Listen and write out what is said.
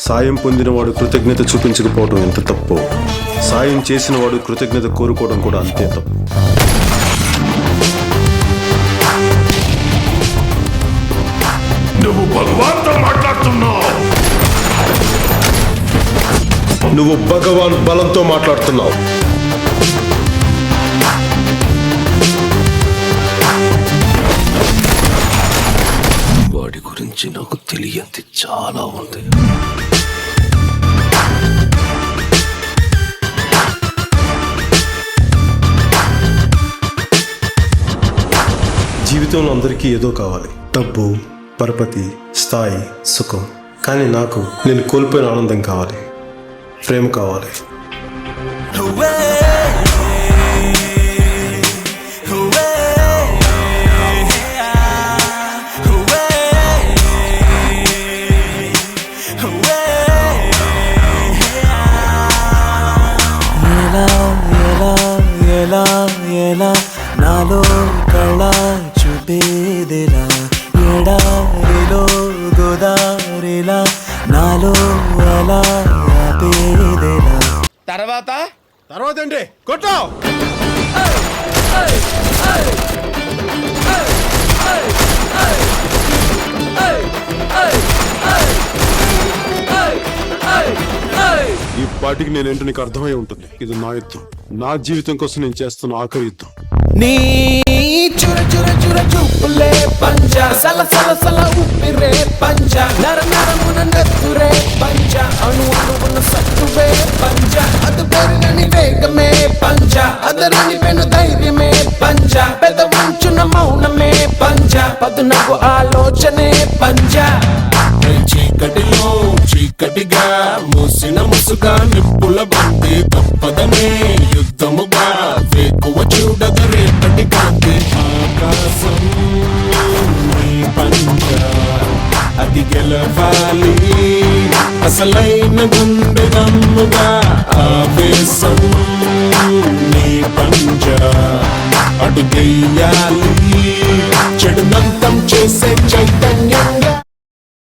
సాయం పొందినవాడు కృతజ్ఞత చూపించకపోవడం ఎంత తప్పు, సాయం చేసిన వాడు కృతజ్ఞత కోరుకోవడం కూడా అంతే తప్పు. నువ్వు భగవాన్తో మాట్లాడుతున్నావు. నువ్వు భగవాన్ బలంతో మాట్లాడుతున్నావు. వాడి గురించి నాకు తెలియంది చాలా ఉంది. జీవితంలో అందరికీ ఏదో కావాలి, డబ్బు, పరపతి, స్థాయి, సుఖం. కానీ నాకు నేను కోల్పోయిన ఆనందం కావాలి, ప్రేమ కావాలి. నాలో కళ చూపేదిలా, ఎడారిలో గోదారిలా నాలో అలా ఆపేదిలా. తర్వాత ఏంటి కొట్టో. ఈ పాటికి నేనేంటో నీకు అర్థమై ఉంటుంది. ఇది నా యుద్ధం, నా జీవితం కోసం నేను చేస్తున్న ఆఖరి యుద్ధం. నీ చుర చుర చుర చూపులే పంచ, సల సల సల ఉప్పిరే పంచ, నర నరమున నెత్తురే పంచ, అణు అణువున సత్తువే పంచ, అది పెరిగని వేగమే పంచ, అదరని పెను ధైర్యమే పంచ, పెద్ద ఉంచున మౌనమే పంచ, పదునకు ఆలోచనే పంచ. చీకటిలో చీకటిగా మూసిన ముసుగా నిప్పుల బంతి తప్పదనే యుద్ధముగా వేకువ చూడదు రేపటి కాంతి. ఆకాశం నీ పంచ, అది గెలవాలి అసలైన గుండె దమ్ముగా. ఆవేశం నీ పంచ,